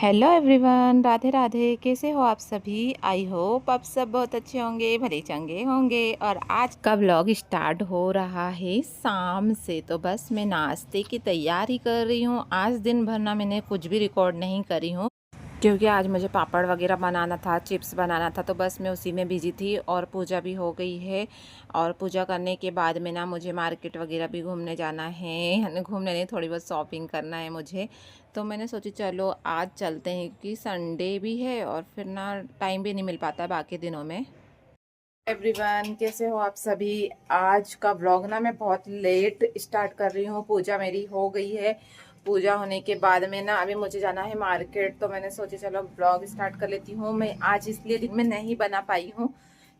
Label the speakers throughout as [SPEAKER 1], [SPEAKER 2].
[SPEAKER 1] Hello everyone, Radhe Radhe. कैसे हो आप सभी? आई होप आप सब बहुत अच्छे होंगे, भले चंगे होंगे। और आज का व्लॉग स्टार्ट हो रहा है शाम से। तो बस मैं नाश्ते की तैयारी कर रही हूँ। आज दिन भर ना मैंने कुछ भी रिकॉर्ड नहीं करी हूँ, क्योंकि आज मुझे पापड़ वगैरह बनाना था, चिप्स बनाना था। तो बस मैं उसी में बिजी थी। और पूजा भी हो गई है। और पूजा करने के बाद में ना मुझे मार्केट वगैरह भी घूमने जाना है। घूमने नहीं, थोड़ी बहुत शॉपिंग करना है मुझे। तो मैंने सोची चलो आज चलते हैं, कि संडे भी है और फिर ना टाइम भी नहीं मिल पाता बाकी दिनों में। एवरीवन, कैसे हो आप सभी? आज का व्लॉग ना मैं बहुत लेट स्टार्ट कर रही हूँ। पूजा मेरी हो गई है। पूजा होने के बाद में ना अभी मुझे जाना है मार्केट। तो मैंने सोची चलो व्लॉग स्टार्ट कर लेती हूँ। मैं आज इसलिए दिन में नहीं बना पाई हूँ,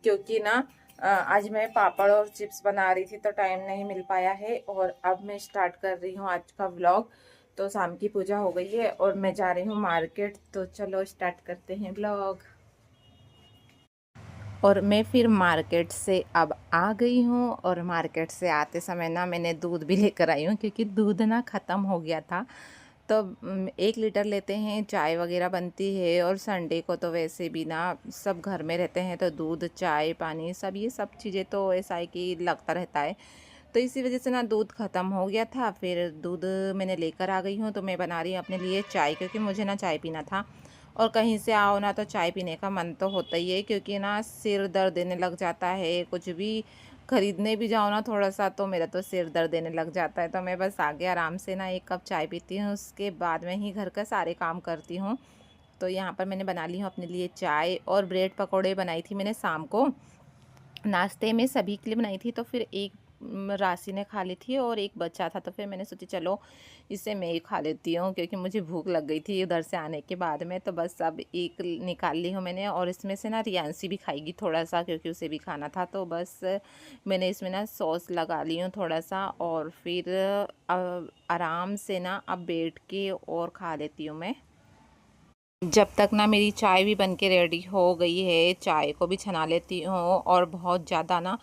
[SPEAKER 1] क्योंकि ना आज मैं पापड़ और चिप्स बना रही थी, तो टाइम नहीं मिल पाया है। और अब मैं स्टार्ट कर रही हूँ आज का व्लॉग। तो शाम की पूजा हो गई है और मैं जा रही हूँ मार्केट। तो चलो स्टार्ट करते हैं व्लॉग। और मैं फिर मार्केट से अब आ गई हूँ। और मार्केट से आते समय ना मैंने दूध भी लेकर आई हूँ, क्योंकि दूध ना ख़त्म हो गया था। तो 1 लीटर लेते हैं, चाय वगैरह बनती है। और संडे को तो वैसे भी ना सब घर में रहते हैं, तो दूध चाय पानी सब ये सब चीज़ें तो ऐसा है कि लगता रहता है। तो इसी वजह से ना दूध ख़त्म हो गया था। फिर दूध मैंने लेकर आ गई हूँ। तो मैं बना रही हूँ अपने लिए चाय, क्योंकि मुझे ना चाय पीना था। और कहीं से आओ ना तो चाय पीने का मन तो होता ही है, क्योंकि ना सिर दर्द देने लग जाता है। कुछ भी खरीदने भी जाओ ना थोड़ा सा, तो मेरा तो सिर दर्द देने लग जाता है। तो मैं बस आगे आराम से ना 1 कप चाय पीती हूँ, उसके बाद में ही घर का सारे काम करती हूँ। तो यहाँ पर मैंने बना ली हूँ अपने लिए चाय। और ब्रेड पकौड़े बनाई थी मैंने शाम को नाश्ते में, सभी के लिए बनाई थी। तो फिर एक राशि ने खा ली थी और एक बचा था। तो फिर मैंने सोची चलो इसे मैं ही खा लेती हूँ, क्योंकि मुझे भूख लग गई थी उधर से आने के बाद में। तो बस अब एक निकाल ली हूँ मैंने। और इसमें से ना रियांसी भी खाएगी थोड़ा सा, क्योंकि उसे भी खाना था। तो बस मैंने इसमें ना सॉस लगा ली हूँ थोड़ा सा। और फिर आराम से ना अब बैठ के और खा लेती हूँ मैं। जब तक ना मेरी चाय भी बन के रेडी हो गई है, चाय को भी छना लेती हूँ। और बहुत ज़्यादा ना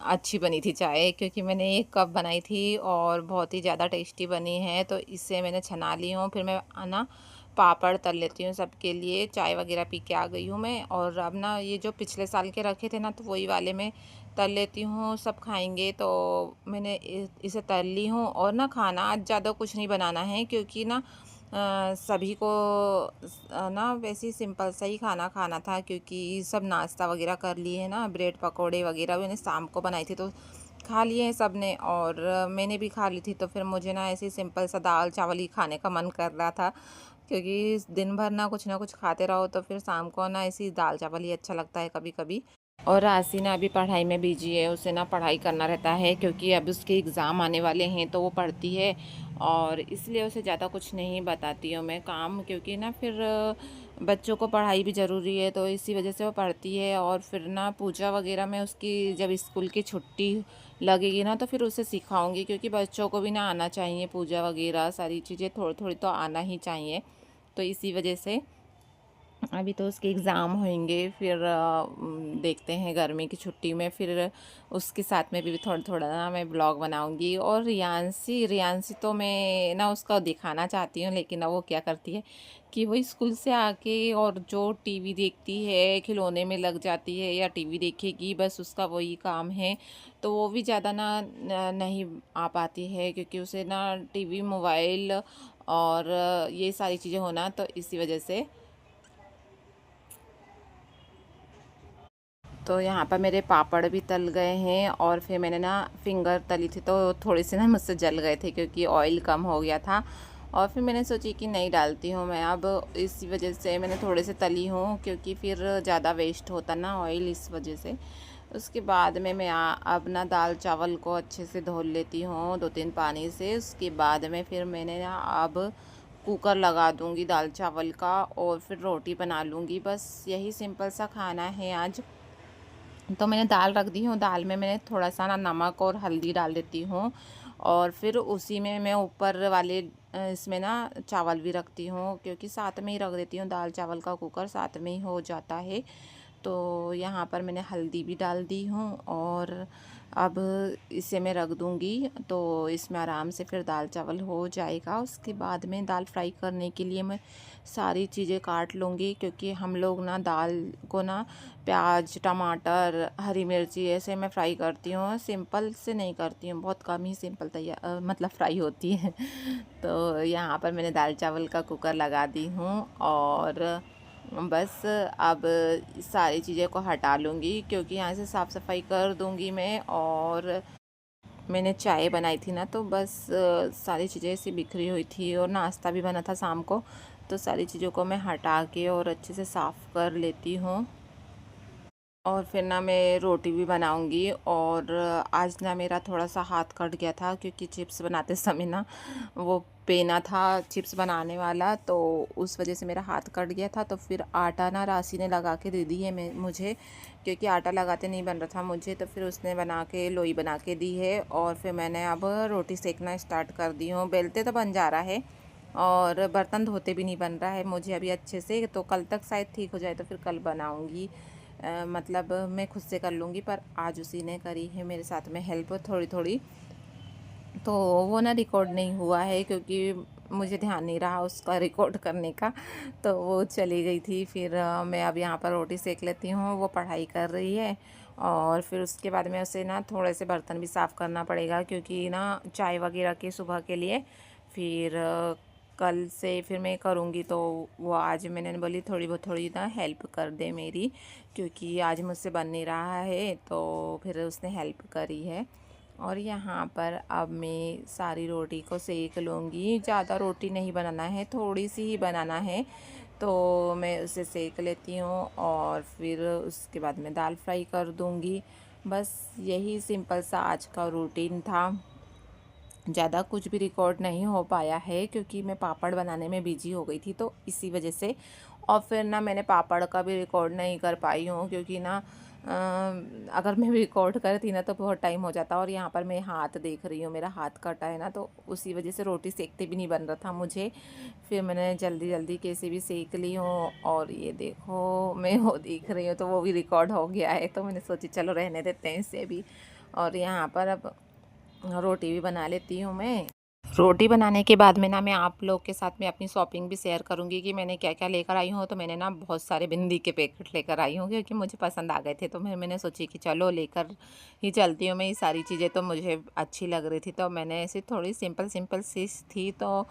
[SPEAKER 1] अच्छी बनी थी चाय, क्योंकि मैंने 1 कप बनाई थी और बहुत ही ज़्यादा टेस्टी बनी है। तो इससे मैंने छना ली हूँ। फिर मैं ना पापड़ तल लेती हूँ सबके लिए। चाय वगैरह पी के आ गई हूँ मैं। और अब ना ये जो पिछले साल के रखे थे ना, तो वही वाले मैं तल लेती हूँ, सब खाएंगे। तो मैंने इसे तल ली हूँ। और ना खाना आज ज़्यादा कुछ नहीं बनाना है, क्योंकि ना सभी को ना वैसे ही सिंपल सा ही खाना खाना था, क्योंकि सब नाश्ता वगैरह कर लिए हैं ना। ब्रेड पकोड़े वगैरह मैंने शाम को बनाई थी, तो खा लिए हैं सब ने। और मैंने भी खा ली थी। तो फिर मुझे ना ऐसे ही सिंपल सा दाल चावल ही खाने का मन कर रहा था, क्योंकि दिन भर ना कुछ खाते रहो, तो फिर शाम को ना ऐसी दाल चावल ही अच्छा लगता है कभी कभी। और राशि ना अभी पढ़ाई में बिजी है, उसे ना पढ़ाई करना रहता है, क्योंकि अब उसके एग्ज़ाम आने वाले हैं। तो वो पढ़ती है, और इसलिए उसे ज़्यादा कुछ नहीं बताती हूँ मैं काम, क्योंकि ना फिर बच्चों को पढ़ाई भी ज़रूरी है। तो इसी वजह से वो पढ़ती है। और फिर ना पूजा वगैरह में उसकी जब स्कूल की छुट्टी लगेगी ना, तो फिर उसे सिखाऊंगी, क्योंकि बच्चों को भी ना आना चाहिए पूजा वगैरह सारी चीज़ें, थोड़ी थोड़ी तो आना ही चाहिए। तो इसी वजह से अभी तो उसके एग्ज़ाम होंगे। फिर देखते हैं गर्मी की छुट्टी में, फिर उसके साथ में भी थोड़ा थोड़ा ना मैं ब्लॉग बनाऊंगी। और रियांसी रियांसी तो मैं ना उसका दिखाना चाहती हूँ, लेकिन अब वो क्या करती है कि वो स्कूल से आके और जो टीवी देखती है, खिलौने में लग जाती है या टीवी देखेगी, बस उसका वही काम है। तो वो भी ज़्यादा ना नहीं आ पाती है, क्योंकि उसे ना टीवी मोबाइल और ये सारी चीज़ें होना, तो इसी वजह से। तो यहाँ पर मेरे पापड़ भी तल गए हैं। और फिर मैंने ना फिंगर तली थी, तो थोड़े से ना मुझसे जल गए थे, क्योंकि ऑयल कम हो गया था। और फिर मैंने सोची कि नहीं डालती हूँ मैं अब, इसी वजह से मैंने थोड़े से तली हूँ, क्योंकि फिर ज़्यादा वेस्ट होता ना ऑयल, इस वजह से। उसके बाद में मैं अब ना दाल चावल को अच्छे से धो लेती हूँ 2-3 पानी से। उसके बाद में फिर मैंने ना अब कुकर लगा दूँगी दाल चावल का, और फिर रोटी बना लूँगी। बस यही सिंपल सा खाना है आज। तो मैंने दाल रख दी हूँ। दाल में मैंने थोड़ा सा ना नमक और हल्दी डाल देती हूँ। और फिर उसी में मैं ऊपर वाले इसमें ना चावल भी रखती हूँ, क्योंकि साथ में ही रख देती हूँ, दाल चावल का कुकर साथ में ही हो जाता है। तो यहाँ पर मैंने हल्दी भी डाल दी हूँ। और अब इसे मैं रख दूँगी, तो इसमें आराम से फिर दाल चावल हो जाएगा। उसके बाद में दाल फ्राई करने के लिए मैं सारी चीज़ें काट लूँगी, क्योंकि हम लोग ना दाल को ना प्याज, टमाटर, हरी मिर्ची ऐसे मैं फ्राई करती हूँ, सिंपल से नहीं करती हूँ, बहुत कम ही सिंपल मतलब फ्राई होती है। तो यहाँ पर मैंने दाल चावल का कुकर लगा दी हूँ, और बस अब सारी चीज़ें को हटा लूँगी, क्योंकि यहाँ से साफ़ सफाई कर दूँगी मैं। और मैंने चाय बनाई थी ना, तो बस सारी चीज़ें ऐसी बिखरी हुई थी, और नाश्ता भी बना था शाम को, तो सारी चीज़ों को मैं हटा के और अच्छे से साफ़ कर लेती हूँ। और फिर ना मैं रोटी भी बनाऊंगी। और आज ना मेरा थोड़ा सा हाथ कट गया था, क्योंकि चिप्स बनाते समय ना वो पेना था चिप्स बनाने वाला, तो उस वजह से मेरा हाथ कट गया था। तो फिर आटा ना राशि ने लगा के दे दी है मैं मुझे, क्योंकि आटा लगाते नहीं बन रहा था मुझे, तो फिर उसने बना के लोई बना के दी है। और फिर मैंने अब रोटी सेकना स्टार्ट कर दी हूँ। बेलते तो बन जा रहा है, और बर्तन धोते भी नहीं बन रहा है मुझे अभी अच्छे से, तो कल तक शायद ठीक हो जाए, तो फिर कल बनाऊँगी। मतलब मैं खुद से कर लूँगी, पर आज उसी ने करी है मेरे साथ में हेल्प थोड़ी थोड़ी, तो वो ना रिकॉर्ड नहीं हुआ है, क्योंकि मुझे ध्यान नहीं रहा उसका रिकॉर्ड करने का, तो वो चली गई थी। फिर मैं अब यहाँ पर रोटी सेक लेती हूँ, वो पढ़ाई कर रही है। और फिर उसके बाद में उसे ना थोड़े से बर्तन भी साफ़ करना पड़ेगा, क्योंकि ना चाय वगैरह के सुबह के लिए। फिर कल से फिर मैं करूँगी, तो वो आज मैंने बोली थोड़ी ना हेल्प कर दे मेरी, क्योंकि आज मुझसे बन नहीं रहा है, तो फिर उसने हेल्प करी है। और यहाँ पर अब मैं सारी रोटी को सेक लूँगी। ज़्यादा रोटी नहीं बनाना है, थोड़ी सी ही बनाना है, तो मैं उसे सेक लेती हूँ। और फिर उसके बाद मैं दाल फ्राई कर दूँगी। बस यही सिंपल सा आज का रूटीन था। ज़्यादा कुछ भी रिकॉर्ड नहीं हो पाया है, क्योंकि मैं पापड़ बनाने में बिजी हो गई थी, तो इसी वजह से। और फिर ना मैंने पापड़ का भी रिकॉर्ड नहीं कर पाई हूँ, क्योंकि ना अगर मैं रिकॉर्ड करती ना तो बहुत टाइम हो जाता। और यहाँ पर मैं हाथ देख रही हूँ, मेरा हाथ कटा है ना, तो उसी वजह से रोटी सेकते भी नहीं बन रहा था मुझे। फिर मैंने जल्दी जल्दी कैसे भी सेक ली हूँ। और ये देखो मैं वो देख रही हूँ, तो वो भी रिकॉर्ड हो गया है, तो मैंने सोची चलो रहने देते हैं इसे भी। और यहाँ पर अब रोटी भी बना लेती हूँ मैं। रोटी बनाने के बाद में ना मैं आप लोग के साथ में अपनी शॉपिंग भी शेयर करूँगी कि मैंने क्या क्या लेकर आई हूँ। तो मैंने ना बहुत सारे बिंदी के पैकेट लेकर आई हूँ, क्योंकि मुझे पसंद आ गए थे, तो मैंने सोची कि चलो लेकर ही चलती हूँ मैं। ये सारी चीज़ें तो मुझे अच्छी लग रही थी, तो मैंने ऐसी थोड़ी सिंपल सिंपल सी थी, तो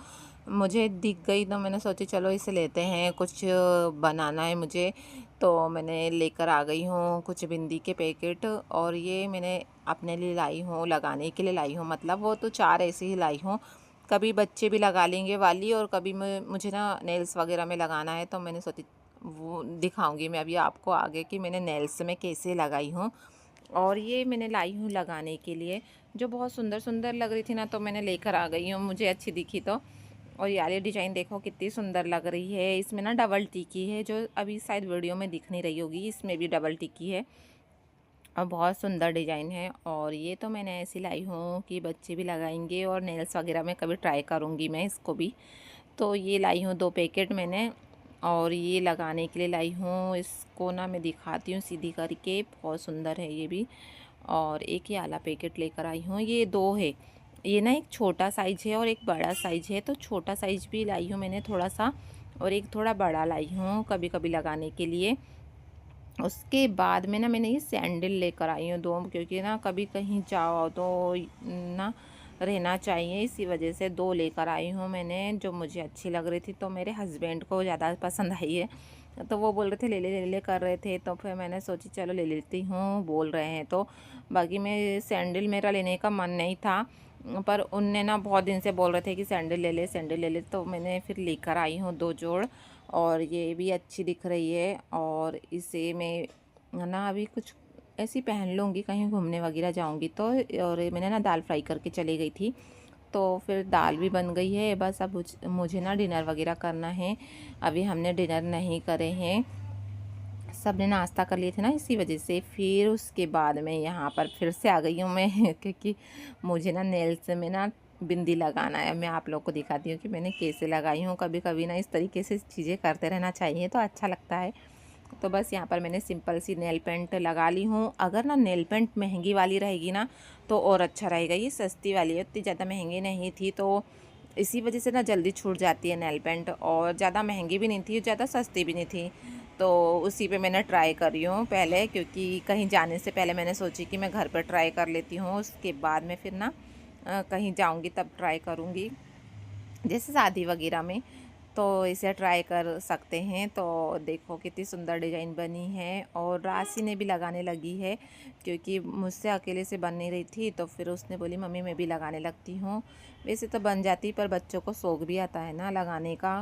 [SPEAKER 1] मुझे दिख गई, तो मैंने सोची चलो इसे लेते हैं, कुछ बनाना है मुझे। तो मैंने लेकर आ गई हूँ कुछ बिंदी के पैकेट, और ये मैंने अपने लिए लाई हूँ, लगाने के लिए लाई हूँ, मतलब वो तो चार ऐसे ही लाई हूँ। कभी बच्चे भी लगा लेंगे वाली, और कभी मुझे ना नेल्स वगैरह में लगाना है, तो मैंने सोची वो दिखाऊंगी मैं अभी आपको आगे कि मैंने नेल्स में कैसे लगाई हूँ। और ये मैंने लाई हूँ लगाने के लिए, जो बहुत सुंदर सुंदर लग रही थी ना, तो मैंने लेकर आ गई हूँ, मुझे अच्छी दिखी तो। और यार ये डिज़ाइन देखो कितनी सुंदर लग रही है, इसमें ना डबल टिकी है, जो अभी शायद वीडियो में दिख नहीं रही होगी, इसमें भी डबल टिकी है, और बहुत सुंदर डिज़ाइन है। और ये तो मैंने ऐसी लाई हूँ कि बच्चे भी लगाएंगे, और नेल्स वगैरह में कभी ट्राई करूँगी मैं इसको भी। तो ये लाई हूँ 2 पैकेट मैंने, और ये लगाने के लिए लाई हूँ। इसको ना मैं दिखाती हूँ सीधी करके, बहुत सुंदर है ये भी। और एक ये वाला पैकेट लेकर आई हूँ, ये 2 है। ये ना एक छोटा साइज़ है और एक बड़ा साइज़ है, तो छोटा साइज़ भी लाई हूँ मैंने थोड़ा सा, और एक थोड़ा बड़ा लाई हूँ कभी कभी लगाने के लिए। उसके बाद में ना मैंने ये सैंडल लेकर आई हूँ 2, क्योंकि ना कभी कहीं जाओ तो ना रहना चाहिए, इसी वजह से 2 लेकर आई हूँ मैंने, जो मुझे अच्छी लग रही थी। तो मेरे हस्बैंड को ज़्यादा पसंद आई है, तो वो बोल रहे थे ले ले कर रहे थे, तो फिर मैंने सोची चलो ले लेती हूँ, बोल रहे हैं तो। बाकी मैं सैंडल मेरा लेने का मन नहीं था, पर उनने ना बहुत दिन से बोल रहे थे कि सैंडल ले ले सैंडल ले ले, तो मैंने फिर लेकर आई हूँ 2 जोड़। और ये भी अच्छी दिख रही है, और इसे मैं ना अभी कुछ ऐसी पहन लूँगी, कहीं घूमने वगैरह जाऊँगी तो। और मैंने ना दाल फ्राई करके चली गई थी, तो फिर दाल भी बन गई है, बस अब मुझे ना डिनर वगैरह करना है। अभी हमने डिनर नहीं करे हैं, सब ने नाश्ता कर लिए थे ना, इसी वजह से। फिर उसके बाद में यहाँ पर फिर से आ गई हूँ मैं क्योंकि मुझे ना नेल्स में ना बिंदी लगाना है। मैं आप लोग को दिखाती हूँ कि मैंने कैसे लगाई हूँ। कभी कभी ना इस तरीके से चीज़ें करते रहना चाहिए, तो अच्छा लगता है। तो बस यहाँ पर मैंने सिंपल सी नेल पेंट लगा ली हूँ। अगर ना नेल पेंट महंगी वाली रहेगी ना तो और अच्छा रहेगा। ये सस्ती वाली है, उतनी ज़्यादा महंगी नहीं थी, तो इसी वजह से ना जल्दी छूट जाती है नेल पेंट। और ज़्यादा महंगी भी नहीं थी, ज़्यादा सस्ती भी नहीं थी, तो उसी पे मैंने ट्राई कर रही हूँ पहले, क्योंकि कहीं जाने से पहले मैंने सोची कि मैं घर पर ट्राई कर लेती हूँ, उसके बाद में फिर ना कहीं जाऊँगी तब ट्राई करूँगी, जैसे शादी वगैरह में, तो इसे ट्राई कर सकते हैं। तो देखो कितनी सुंदर डिज़ाइन बनी है, और राशि ने भी लगाने लगी है, क्योंकि मुझसे अकेले से बन नहीं रही थी, तो फिर उसने बोली मम्मी मैं भी लगाने लगती हूँ। वैसे तो बन जाती, पर बच्चों को शौक भी आता है ना लगाने का,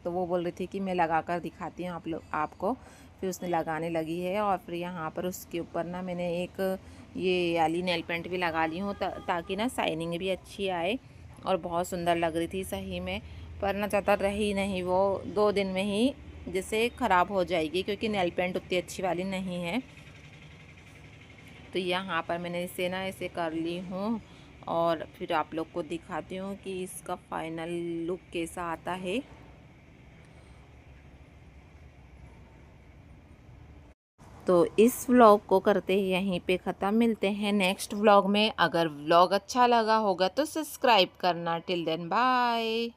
[SPEAKER 1] तो वो बोल रही थी कि मैं लगा कर दिखाती हूँ आपको। फिर उसने लगाने लगी है, और फिर यहाँ पर उसके ऊपर ना मैंने एक ये वाली नेल पेंट भी लगा ली हूँ, ताकि ना शाइनिंग भी अच्छी आए, और बहुत सुंदर लग रही थी सही में। पर ना ज़्यादा रही नहीं, वो 2 दिन में ही जैसे ख़राब हो जाएगी, क्योंकि नेल पेंट उतनी अच्छी वाली नहीं है। तो यहाँ पर मैंने इसे ना ऐसे कर ली हूँ, और फिर आप लोग को दिखाती हूँ कि इसका फाइनल लुक कैसा आता है। तो इस व्लॉग को करते ही यहीं पे ख़त्म, मिलते हैं नेक्स्ट व्लॉग में। अगर व्लॉग अच्छा लगा होगा तो सब्सक्राइब करना। Till then bye.